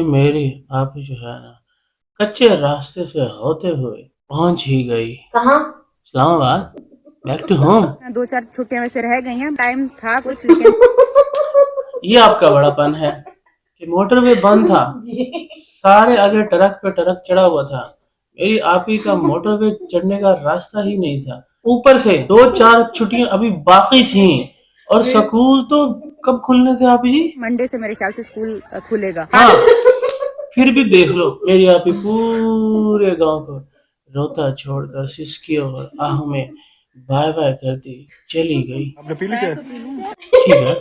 मेरी आप जो है ना कच्चे रास्ते से होते हुए पहुंच ही गई कहाँ? इस्लामाबाद। Back to home. दो चार छुट्टियां वैसे रह गई हैं, टाइम था कुछ लेकिन ये आपका बड़ापन है कि मोटरवे बंद था, सारे आगे ट्रक पे ट्रक चढ़ा हुआ था। मेरी आप ही का मोटरवे चढ़ने का रास्ता ही नहीं था। ऊपर से दो चार छुट्टियां अभी बाकी थी और स्कूल तो कब खुलने थे आप जी? मंडे से मेरे ख्याल से स्कूल खुलेगा। हाँ, फिर भी देख लो मेरी आप ही पूरे गांव को रोता छोड़कर सिसकियों और आह में बाय बाय करती चली गई। आपने पी लिया? ठीक है,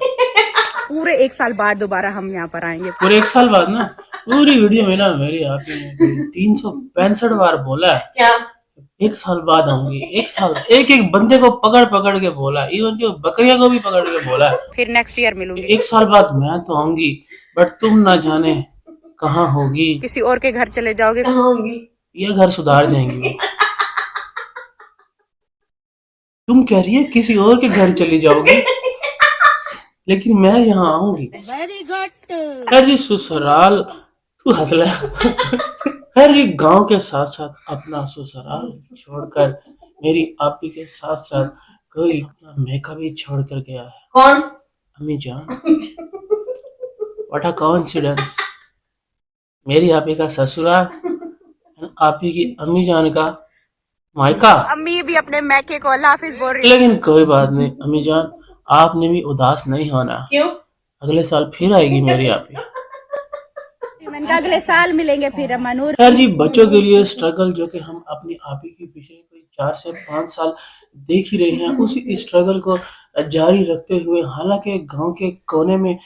पूरे एक साल बाद दोबारा हम यहाँ पर आएंगे। पूरे एक साल बाद ना पूरी वीडियो में ना मेरी आप ही ने 365 बार बोला है क्या एक साल बाद आऊंगी, एक साल, एक एक बंदे को पकड़ पकड़ के बोला, इवन की बकरियां को भी पकड़ के बोला। फिर नेक्स्ट ईयर मिलूंगी। एक साल बाद मैं तो आऊंगी, बट तुम ना जाने कहाँ होगी। किसी और के घर चले जाओगे? कहाँ होंगी? ये घर सुधार जाएंगी। तुम कह रही है किसी और के घर चली जाओगी, लेकिन मैं यहाँ आऊंगी। Very good. खैर जी ससुराल, तू हंस ले। खैर जी गांव के साथ साथ अपना ससुराल छोड़कर मेरी आपी के साथ साथ कोई अपना मेका भी छोड़ कर गया है। कौन? अम्मी जान। What a coincidence. मेरी आपी का ससुराल, आपी की अम्मी जान का मायका। अम्मी भी अपने मैके को अल्लाह हाफिज बोल रही है। लेकिन कोई बात नहीं अम्मी जान, आपने भी उदास नहीं होना। क्यों? अगले साल फिर आएगी मेरी आपी। अगले साल मिलेंगे फिर अमनूर। खैर जी बच्चों के लिए स्ट्रगल जो कि हम अपनी आपी के पीछे कोई 4 से 5 साल देख ही रहे हैं, उसी स्ट्रगल को जारी रखते हुए, हालांकि गांव के कोने में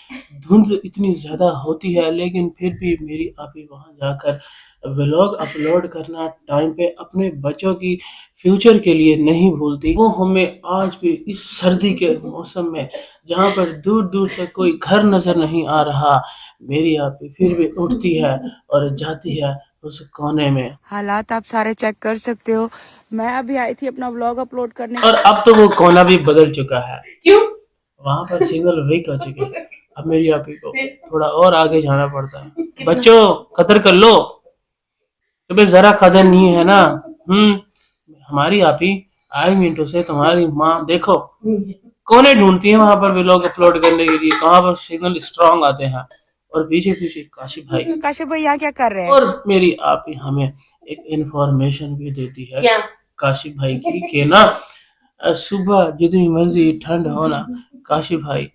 धुंध इतनी ज्यादा होती है लेकिन फिर भी मेरी आपी वहां जाकर व्लॉग अपलोड करना टाइम पे अपने बच्चों की फ्यूचर के लिए नहीं भूलती। वो हमें आज भी इस सर्दी के मौसम में जहाँ पर दूर दूर तक कोई घर नजर नहीं आ रहा, मेरी आपी फिर भी उठती है और जाती है उस कोने में। हालात आप सारे चेक कर सकते हो। मैं अभी आई थी अपना व्लॉग अपलोड करने और अब तो वो कोना भी बदल चुका है। क्यों? वहां पर सिंगल वीक हो चुके हैं। अब मेरी आपी को थोड़ा और आगे जाना पड़ता है। बच्चों कदर कर लो, तुम्हें जरा कदर नहीं है ना। हमारी आपी आई मिनटों से तुम्हारी माँ देखो कोने ढूंढती है वहां पर व्लॉग अपलोड करने के लिए, कहाँ पर सिग्नल स्ट्रांग आते हैं। और पीछे पीछे काशिफ भाई यहाँ क्या कर रहे हैं? और मेरी आपी हमें एक इंफॉर्मेशन भी देती है क्या? काशिफ भाई की के ना सुबह जितनी मर्जी ठंड हो ना, काशिफ भाई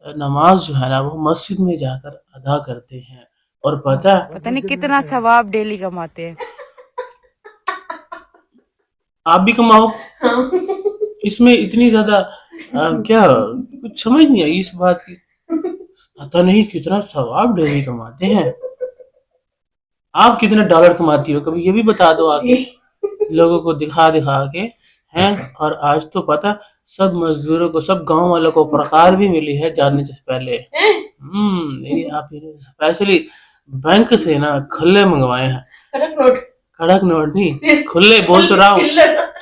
नमाज जो है ना वो मस्जिद में जाकर अदा करते हैं। और पता नहीं कितना सवाब डेली कमाते हैं। आप भी कमाओ। इसमें इतनी ज्यादा क्या कुछ समझ नहीं आई इस बात की। पता नहीं कितना सवाब डेली कमाते हैं। आप कितने डॉलर कमाती हो कभी ये भी बता दो आके लोगों को दिखा दिखा के हैं। और आज तो पता सब मजदूरों को, सब गांव वालों को प्रकार भी मिली है जानने से पहले। मेरी आप स्पेशली बैंक से ना खुले मंगवाए हैं। कड़क नोट नहीं, खुले बोल तो रहा हूँ।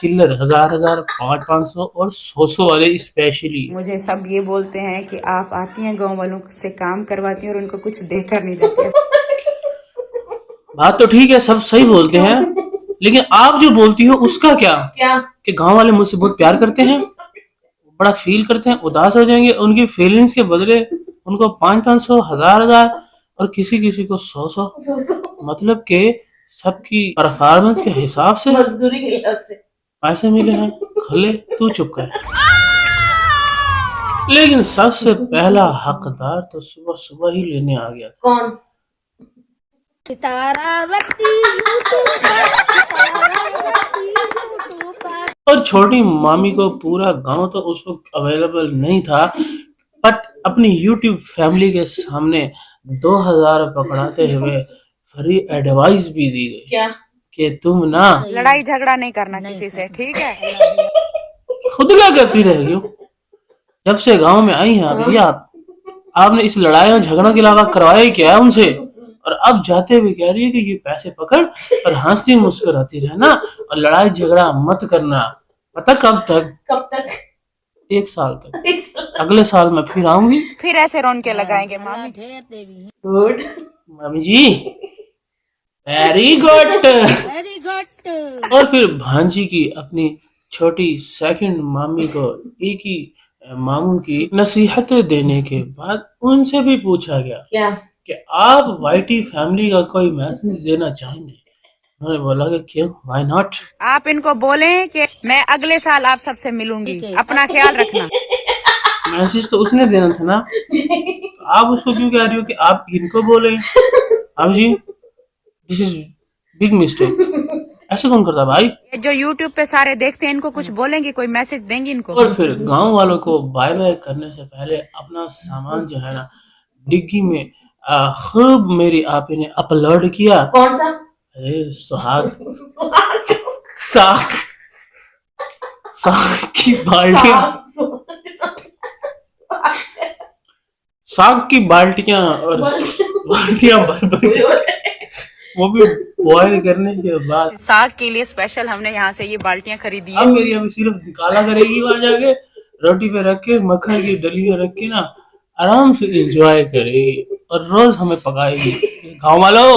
चिल्लर 1000 500 और 100 वाले स्पेशली। मुझे सब ये बोलते हैं कि आप आती हैं गांव वालों से काम करवाती हैं और उनको कुछ देकर नहीं जाती। बात तो ठीक है, सब सही बोलते हैं, लेकिन आप जो बोलती हो उसका क्या? कि गांव वाले मुझसे बहुत प्यार करते हैं, बड़ा फील करते हैं, उदास हो जाएंगे उनकी फीलिंग्स के बदले उनको 500 1000 और किसी किसी को 100 मतलब के सबकी परफॉर्मेंस के हिसाब से, मजदूरी के लिहाज से पैसे मिले हैं। खले तू चुप कर। लेकिन सबसे पहला हकदार तो सुबह सुबह ही लेने आ गया था। कौन? और छोटी मामी को पूरा गांव तो उस वक्त अवेलेबल नहीं था, बट अपनी YouTube फैमिली के सामने 2000 पकड़ाते हुए फ्री एडवाइस भी दी गई। क्या? कि तुम ना लड़ाई झगड़ा नहीं करना किसी से, ठीक है? खुद क्या करती रहेगी? जब से गांव में आई हैं अभी आपने इस लड़ाई और झगड़ों के अलावा करवाया ही क्या है उनसे? और अब जाते हुए कह रही है कि ये पैसे पकड़ और हंसती मुस्कुराती रहना और लड़ाई झगड़ा मत करना। पता कब तक? 1 साल तक। अगले साल मैं फिर आऊंगी, फिर ऐसे रौनके लगाएंगे मामी। गुड। मामी जी वेरी गुड। Very good. और फिर भांजी की अपनी छोटी सेकंड मामी को एक ही मामू की नसीहतें देने के बाद उनसे भी पूछा गया क्या? कि आप वाइटी फैमिली का कोई मैसेज देना चाहेंगे। उन्होंने बोला कि क्यों, व्हाई नॉट। आप इनको बोलें कि मैं अगले साल आप सबसे मिलूंगी, अपना ख्याल रखना। मैसेज तो उसने देना था ना, तो आप उसको क्यों कह रही हो कि आप इनको बोले। अब जी दिस इज बिग मिस्टेक, ऐसे कौन करता भाई। ये जो YouTube पे सारे देखते हैं, इनको कुछ बोलेंगे, कोई मैसेज देंगे इनको। और फिर गांव वालों को बाय बाय करने से पहले अपना सामान जो है ना डिग्गी में खूब मेरी आपी ने अपलोड किया। कौन सा? अरे सुहाग साग साग की बाल्टियां, साग की बाल्टियां और बाल्टियां भर भर के, वो भी बॉयल करने के बाद। साग के लिए स्पेशल हमने यहाँ से ये बाल्टियां खरीदी है। अब मेरी अभी सिर्फ निकाला करेगी वहां जाके, रोटी पे रख के मक्खन की डलिया रख के ना आराम से एंजॉय करेगी और रोज हमें पकाएगी। गाँव वालों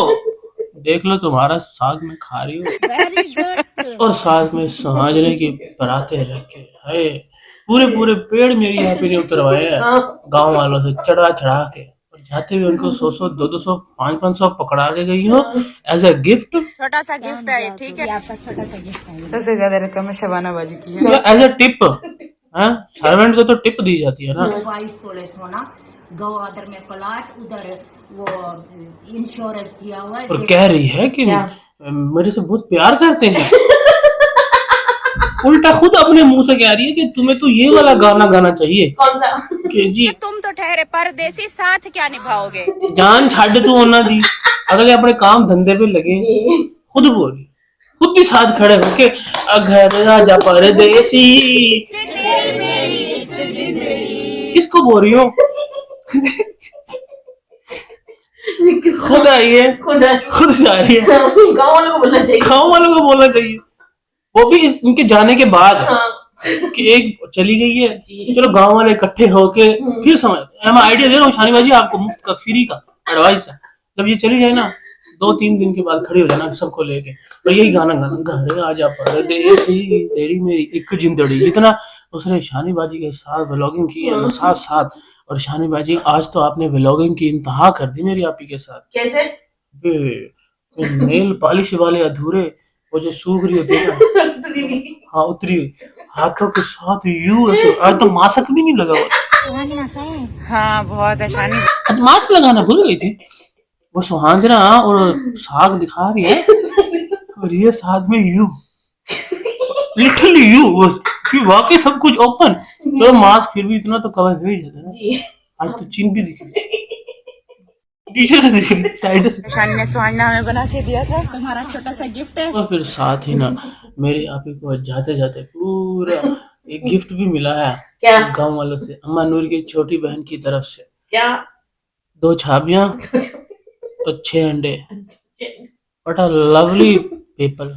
देख लो, तुम्हारा साग में खा रही हो। Very good. और साथ में सुहाजने की पराते रख के, हाय पूरे पूरे पेड़ मेरी यहाँ पे नहीं उतरवाए हैं गाँव वालों से चढ़ा चढ़ा के। और जाते हुए उनको 100 200 500 पकड़ा के गई हो एज अ गिफ्ट, छोटा सा गिफ्ट है, ठीक है। आपका छोटा सा गिफ्ट है। सबसे ज्यादा रकम शबाना बाजी की है। As a tip. सर्वेंट को तो टिप दी जाती है ना। 22 तोले सोना, गवादर में प्लाट, उधर वो इंश्योरेंस किया हुआ है। और कह रही है कि मेरे से बहुत प्यार करते हैं। उल्टा खुद अपने मुंह से कह रही है कि तुम्हें तो ये वाला गाना गाना चाहिए। कौन सा? कि जी तुम तो ठहरे परदेसी, साथ क्या निभाओगे। जान छाड़ तू होना दी, अगले अपने काम धंधे पे लगे। खुद बोली, खुद भी साथ खड़े होके घर राजा परदेसी। किसको बोल रही हो। खुद आई है, खुद जा रही है। गाँव वालों को बोलना चाहिए। गाँव वालों को बोलना चाहिए, वो भी इनके जाने के बाद कि एक चली गई है, चलो गांव वाले इकट्ठे होके फिर समझ। मैं आइडिया दे रहा हूँ शानी बाजी आपको, मुफ्त का फ्री का एडवाइस है। जब ये चली जाए ना 2-3 दिन के बाद खड़ी हो जाना सबको लेके, और यही गाना गाना, घर आजा परदेसी तेरी मेरी एक जिंदड़ी। जितना उसने शानी बाजी के साथ व्लॉगिंग की है ना साथ साथ, और शानी बाजी आज तो आपने व्लॉगिंग की इंतहा कर दी मेरी आपी के साथ। कैसे? नेल पॉलिश वाले अधूरे, वो जो सूख रही होती है ना, हाँ उतरी हुई, हाथों के साथ यूं आज तो मास्क भी नहीं लगा हुआ। हाँ बहुत है शानी। आज मास्क लगाना भूल गई थी। वो सुहांजना और साग दिखा रही है और ये साथ में यू लिटरली यू, बस वाकई सब कुछ ओपन। तो मास्क फिर भी इतना तो कवर हो ही जाता है ना। आज तो चिन भी दिख रही, टी-शर्ट दिख रही साइड से। शानी ने सुहाना हमें बना के दिया था। तुम्हारा छोटा सा गिफ्ट है। और फिर साथ ही ना मेरी आपी को जाते जाते पूरा एक गिफ्ट भी मिला है। क्या? गांव वालों से, अम्मा नूर की छोटी बहन की तरफ से। क्या? 2 छाबियां और 6 अंडे। What a lovely people.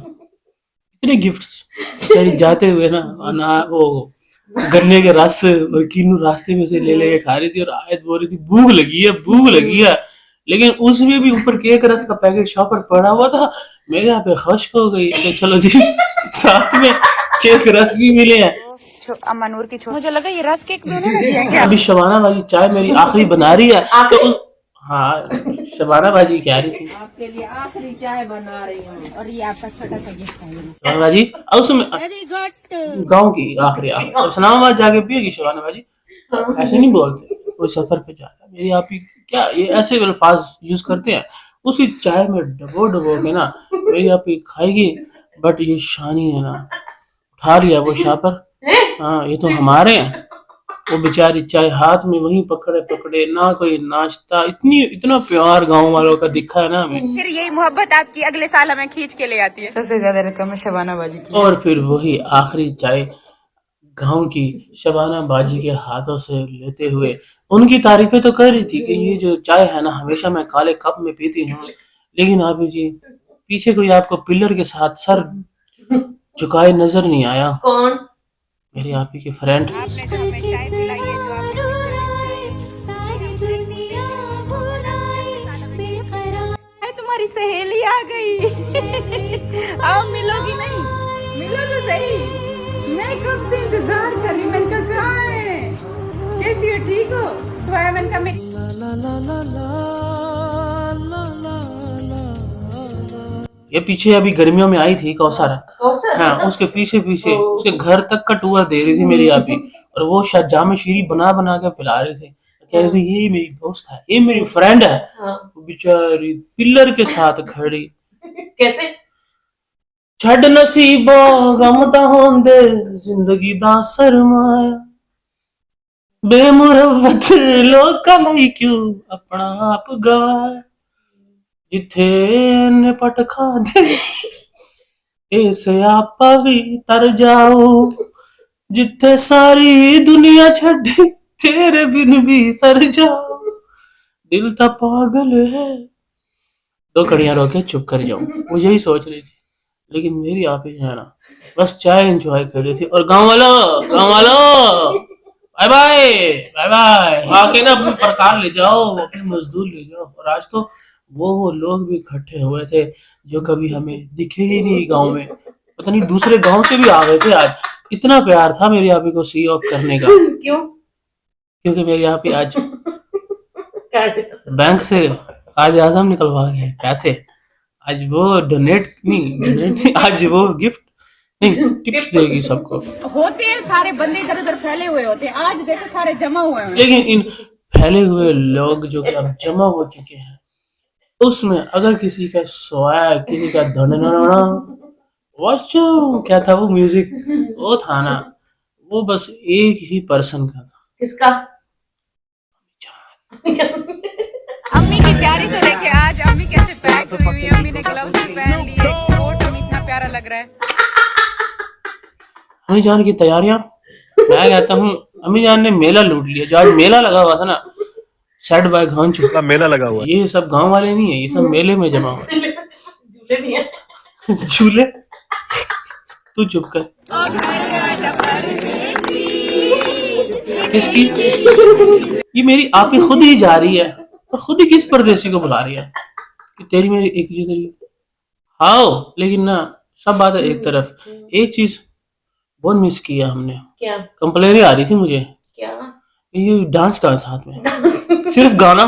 इतने गिफ्ट्स। बेचारी जाते हुए ना वो गन्ने के रस और कीनू रास्ते में से ले लेके खा रही थी, और आयत बोल रही थी भूख लगी है भूख लगी है। लेकिन उसमें भी ऊपर केक रस का पैकेट शॉप पर पड़ा हुआ था। मेरे यहाँ पे खुश हो गई तो चलो जी साथ में केक रस भी मिले हैं। अम्मा नूर की छोटी, मुझे लगा ये रस केक भी उन्होंने दिया क्या। अभी शबाना बाजी चाय मेरी आखिरी बना रही है तो हाँ शबाना बाजी कह रही थी आपके लिए आखिरी चाय बना रही हूँ। और ये आपका छोटा सा गिफ्ट है। शबाना बाजी अब उसमें वेरी गुड। गाँव की आखिरी इस्लामाबाद जाके पिएगी शबाना बाजी। ऐसे नहीं बोलते, कोई सफर पे जा रहा है मेरी आप ही क्या ये ऐसे अल्फाज यूज करते हैं। उसी चाय में डबो डबो के ना मेरी आप ही खाएगी। बट ये शानी है ना उठा लिया वो शापर। हाँ ये तो हमारे हैं। वो बेचारी चाय हाथ में वहीं पकड़े पकड़े, ना कोई नाश्ता। इतना प्यार गांव वालों का दिखा है ना हमें। फिर यही मोहब्बत आपकी अगले साल हमें खींच के ले आती है। सबसे ज्यादा रकम शबाना बाजी की। और फिर वही आखिरी चाय गांव की शबाना बाजी के हाथों से लेते हुए उनकी तारीफें तो कर रही थी कि ये जो चाय है ना हमेशा मैं काले कप में पीती हूँ। लेकिन आप जी पीछे कोई आपको पिलर के साथ सर झुकाए नजर नहीं आया। कौन? मेरी आप ही के फ्रेंड। आपने जो हमें चाय पिलाई है, जो आपने तुम्हारी सहेली आ गई। अब मिलोगी नहीं? मिलो तो सही। मैं कब से इंतजार कर रही हूँ। मैंने कहा कहाँ है? कैसी हो? ठीक हो? तो आया मैंने कहा मैं ये पीछे अभी गर्मियों में आई थी कौसर। हाँ, उसके पीछे पीछे उसके घर तक का टूर दे रही थी मेरी आपी, और वो जामे शीरी बना बना के पिला रहे थे। कह रहे थे ये मेरी दोस्त है, ये मेरी फ्रेंड है। वो बेचारी पिलर के साथ खड़ी। कैसे? छड़ नसीबो गम दा होंदे जिंदगी दा सरमाया, बेमुरवत लोकां लई क्यों अपना आप गवाया, जिथे निपट खा दे इस आपा भी तर जाओ, जिथे सारी दुनिया छड़ी तेरे बिन भी सर जाओ, दिल ता पागल है। दो कड़ियां रोके चुप कर जाऊं, वो यही सोच रही थी। लेकिन मेरी आप ही है ना, बस चाय एंजॉय कर रही थी। और गांव वालों बाय बाय बाय बाय, आके ना अपनी प्रकार ले जाओ, अपने मजदूर ले जाओ। और आज तो वो लोग भी इकट्ठे हुए थे जो कभी हमें दिखे ही नहीं गांव में, पता नहीं दूसरे गांव से भी आ गए थे। आज इतना प्यार था मेरी आप ही को सी ऑफ करने का। क्यों? क्योंकि मेरी आप ही आज बैंक से कायदे आजम निकलवा गए पैसे। आज वो डोनेट नहीं, आज वो गिफ्ट नहीं टिप्स देगी सबको। होते हैं सारे बंदे इधर उधर फैले हुए होते हैं। आज देखो सारे जमा हुए हैं। लेकिन इन फैले हुए लोग जो कि अब जमा हो चुके हैं, उसमें अगर किसी का स्वैग, किसी का धनना क्या था वो म्यूजिक, वो था ना, वो बस एक ही पर्सन का था। किसका? अम्मी की प्यारी तो देखे आज अम्मी कैसे पैक हुई हुई है। अम्मी ने ग्लव्स भी पहन लिए, कोट अम्मी इतना प्यारा लग रहा है। अम्मी जान की तैयारियां, मैं कहता हूँ अम्मी जान ने मेला लूट लिया। जो आज मेला लगा हुआ था ना, सेट बाय घांच का मेला लगा हुआ, ये सब गांव वाले नहीं है, ये सब मेले में जमा हुए। झूले नहीं है। झूले? तू चुप कर। किसकी? ये मेरी आप ही खुद ही जा रही है और खुद ही किस परदेसी को बुला रही है कि तेरी मेरी एक ही जिंदगी। हाँ, लेकिन ना सब बात है एक तरफ, एक चीज बहुत मिस किया हमने। क्या? कंप्लेन आ रही थी मुझे, क्या? ये डांस का साथ में सिर्फ गाना।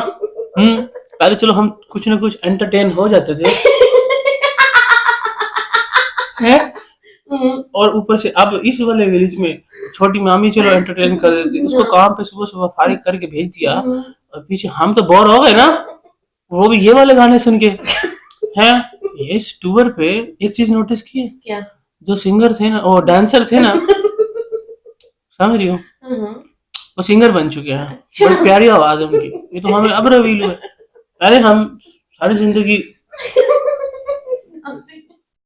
पहले चलो हम कुछ ना कुछ एंटरटेन हो जाते थे हैं? और ऊपर से अब इस वाले विलेज में छोटी मामी चलो एंटरटेन कर देती, उसको काम पे सुबह सुबह फारिग करके भेज दिया, और पीछे हम तो बोर हो गए ना, वो भी ये वाले गाने सुन के हैं। इस टूर पे एक चीज नोटिस की है? क्या? जो सिंगर थे ना, वो डांसर थे ना, समझ रही हो, वो सिंगर बन चुके हैं। बड़ी प्यारी आवाज है उनकी। ये तो हमें अब रिवील हुआ। अरे हम सारी जिंदगी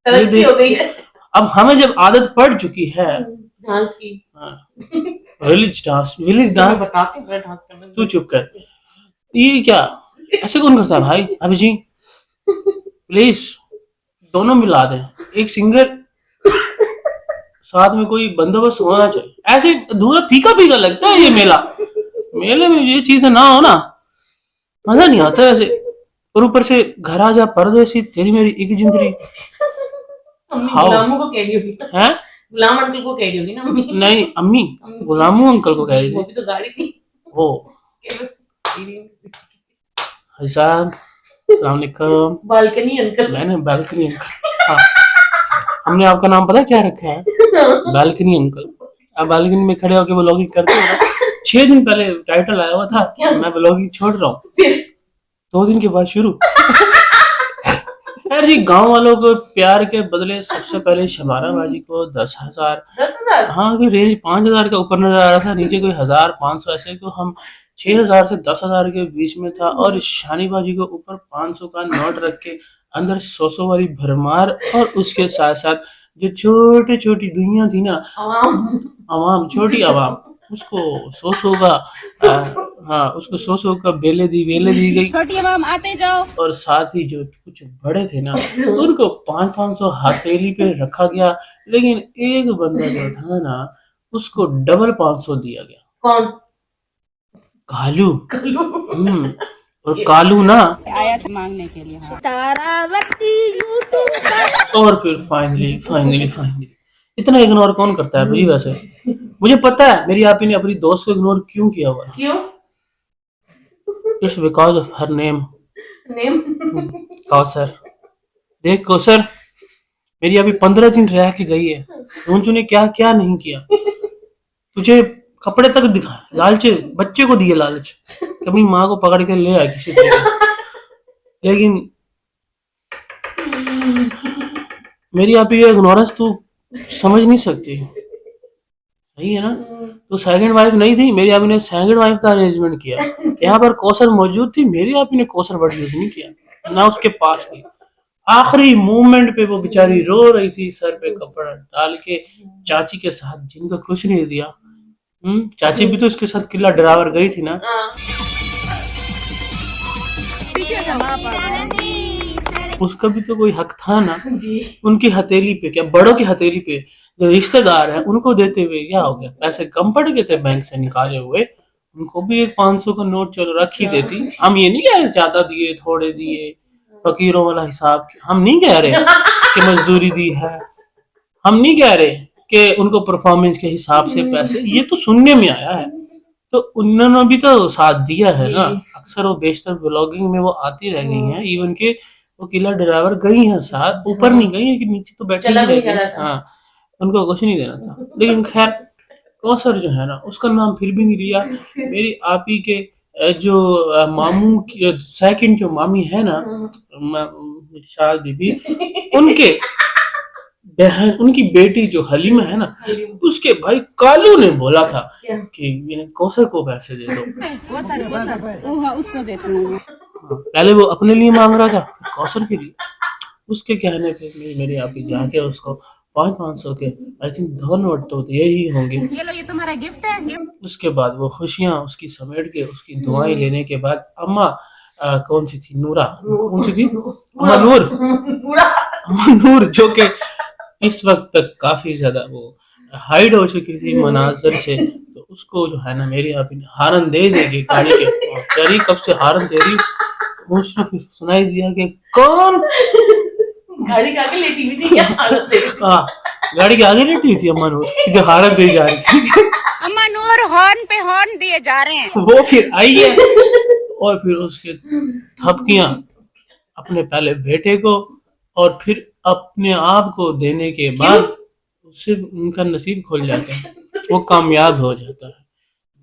ये देख, हो गई है अब हमें जब आदत पड़ चुकी है डांस की। विलेज डांस बताते हैं डांस करना। तू चुप कर। ये क्या ऐसे कौन करता है भाई? अभी जी प्लीज दोनों मिला दें, एक सिंगर साथ में कोई बंदोबस्त होना चाहिए। ऐसे अधूरा फीका फीका लगता है ये मेला। मेले में ये चीजें ना हो ना, मजा नहीं आता वैसे। और ऊपर से घर आ जा परदेसी, तेरी मेरी एक ही जिंदगी। अम्मी हाँ। गुलामों को कह रही होगी ना, हैं? गुलाम अंकल को कह रही होगी ना अम्मी। नहीं अम्मी गुलामू अंकल को कह रही वो थी। भी तो गाड़ी थी। ओ भाई साहब, अस्सलाम वालेकुम। Balcony uncle. मैंने बालकनी अंकल, हाँ, हमने आपका नाम पता क्या रखा है? Balcony uncle. आप बालकनी में खड़े होकर ब्लॉगिंग करते हो ना? 6 दिन पहले टाइटल आया हुआ था, मैं ब्लॉगिंग छोड़ रहा हूँ। 2 दिन के बाद शुरू। खैर जी, गांव वालों को प्यार के बदले सबसे पहले शबाना बाजी को 10,000, 10,000? हाँ कोई रेंज 5,000 का ऊपर नजर आ रहा था, नीचे कोई 1,000-500 ऐसे। तो हम 6,000 से 10,000 के बीच में था। और शानी बाजी को ऊपर 500 का नोट रख के अंदर 100 वाली भरमार, और उसके साथ साथ जो छोटी छोटी दुनिया थी ना, आवाम, छोटी आवाम, उसको 100 का हाँ, उसको 100 का बेले दी गई। छोटी माम आते जाओ। और साथ ही जो कुछ बड़े थे ना, उनको 500-500 हथेली पे रखा गया। लेकिन एक बंदा जो था ना, उसको डबल 500 दिया गया। कौन? कालू। और कालू ना, आया था मांगने के लिए। हाँ। और फिर फाइनली इतना इग्नोर कौन करता है भाई? वैसे मुझे पता है मेरी आपी ने अपनी दोस्त को इग्नोर क्यों किया हुआ है। क्यों? It's because of her name name? Kausar. देख कौसर, मेरी अभी 15 दिन रह के गई है, रोंचू ने क्या क्या नहीं किया। तुझे कपड़े तक दिखा, लालच बच्चे को दिए लालच कि अपनी माँ को पकड़ के ले आए किसी तरीके से। लेकिन मेरी आप ये इग्नोरेंस तू समझ नहीं सकती, सही है ना? तो सेकंड वाइफ नहीं थी, मेरी आपी ने सेकंड वाइफ का अरेंजमेंट किया। यहाँ पर कौसर मौजूद थी, मेरी आपी ने कौसर वर्ड यूज नहीं किया, ना उसके पास की। आखिरी मोमेंट पे वो बेचारी रो रही थी, सर पे कपड़ा डाल के चाची के साथ, जिनको कुछ नहीं दिया। चाची भी तो इसके साथ किला ड्राइवर गई थी ना। उसका भी तो कोई हक था ना। जी। उनकी हथेली पे, क्या बड़ों की हथेली पे जो रिश्तेदार है उनको देते हुए क्या हो गया? पैसे कम पड़ गए थे बैंक से निकाले हुए, उनको भी एक 500 का नोट चलो रख ही देती। हम ये नहीं कह रहे ज्यादा दिए थोड़े दिए, फकीरों वाला हिसाब हम नहीं कह रहे कि मजदूरी दी है, हम नहीं कह रहे कि उनको परफॉर्मेंस के हिसाब से पैसे, ये तो सुनने में आया है। तो उन्होंने भी तो साथ दिया है ना। अक्सर वो बेशतर ब्लॉगिंग में वो आती रह गई हैं, इवन के वो किला ड्राइवर गई हैं साथ, ऊपर नहीं गई है कि नीचे तो बैठी चला ही भी रह करा गई। था। हाँ, उनको कुछ नहीं देना था। लेकिन खैर कौसर जो है ना, उसका नाम फिर भी नहीं लिया। मेरी आपी के जो मामू की सेकंड जो मामी है ना, शायद बीबी, उनके बहन, उनकी बेटी जो हलीमा है ना, उसके भाई कालू ने बोला था कि ये कौसर को पैसे दे दो। उसको देती हूँ। पहले वो अपने लिए मांग रहा था, कौसर के लिए। उसके कहने पे मेरी आपी जाके उसको 500 के, आई थिंक 2 नोट तो यही होंगे, ये लो, ये तुम्हारा गिफ्ट है। उसके बाद वो खुशियां उसकी समेट के, उसकी दुआएं लेने के बाद अम्मा कौन सी थी, नूरा, कौन सी थी, अम्मा नूर, अम्मा नूर, जो कि इस वक्त तक काफी ज्यादा वो हाइड हो चुकी थी मनाजर से, तो उसको जो है ना मेरी आपी ने हारन दे देगी गाड़ी के। तेरी कब से हारन दे रही, उसने फिर सुनाई दिया कि कौन गाड़ी के आगे लेटी हुई थी क्या? हाँ, गाड़ी के आगे लेटी थी अम्मा नूर, जो हारन दे जा रही थी। अम्मा नूर हॉर्न पे हॉर्न दिए जा रहे हैं। वो फिर आई है और फिर उसके थपकियां अपने पहले बेटे को और फिर अपने आप को देने के बाद उससे उनका नसीब खुल जाता है, वो कामयाब हो जाता है।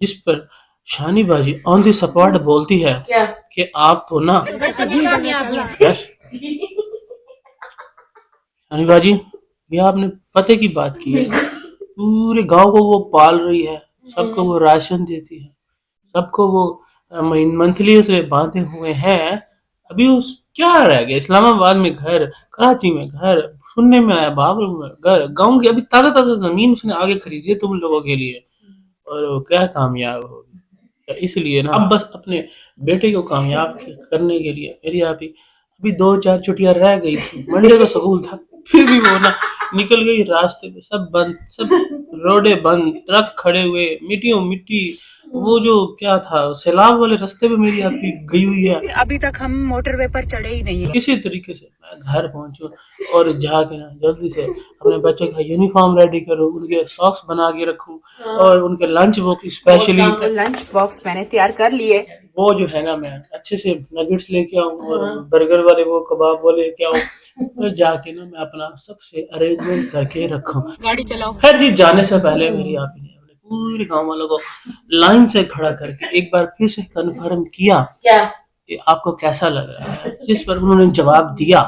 जिस पर शानी बाजी ऑन द स्पॉट बोलती है क्या? कि आप तो ना यस शानी बाजी, ये आपने पते की बात की है, पूरे गांव को वो पाल रही है, सबको वो राशन देती है, सबको वो मंथली से बांधे हुए हैं। अभी उस क्या रह गया? इस्लामाबाद में घर, कराची में घर, सुनने में आया बाबर में घर, गांव की अभी ताजा ताजा जमीन उसने आगे खरीदी है तुम लोगों के लिए, और वो क्या कामयाब होगी। तो इसलिए ना अब बस अपने बेटे को कामयाब करने के लिए मेरी आपी अभी 2-4 छुट्टियां रह गई थी, मंडे का स्कूल था, फिर भी वो ना निकल गई रास्ते पे, सब बंद, सब रोडे बंद, ट्रक खड़े हुए, मिट्टी, वो जो क्या था सैलाब वाले रास्ते पे मेरी आपकी गई हुई है। अभी तक हम मोटरवे पर चढ़े ही नहीं। किसी तरीके से मैं घर पहुंचूं और जाके ना जल्दी से अपने बच्चे का यूनिफॉर्म रेडी करूं, उनके सॉक्स बना के रखूं और उनके lunch box specially lunch box मैंने तैयार कर लिए। वो जो है ना मैं अच्छे से नगेट्स लेके आऊं और बर्गर वाले वो कबाब वो लेके आऊं और जाके ना मैं अपना सबसे अरेंजमेंट करके रखूं। गाड़ी चलाओ। खैर जी, जाने से पहले मेरी आपी ने अपने पूरे गांव वालों को लाइन से खड़ा करके एक बार फिर से कंफर्म किया क्या? कि आपको कैसा लग रहा है, जिस पर उन्होंने जवाब दिया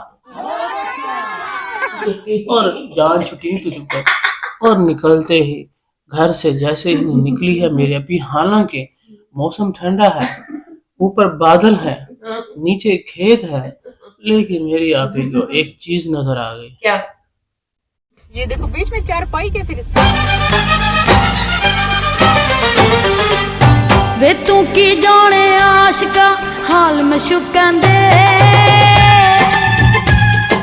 और जान छुट्टी तुझ पर। और निकलते ही घर से जैसे ही निकली है मेरी अपी, हालांकि मौसम ठंडा है, ऊपर बादल है, नीचे खेत है, लेकिन मेरी आपी को एक चीज नजर आ गई। क्या? ये देखो बीच में 4 पाई के फिर वे तू की जाने आशिका हाल में शुकन दे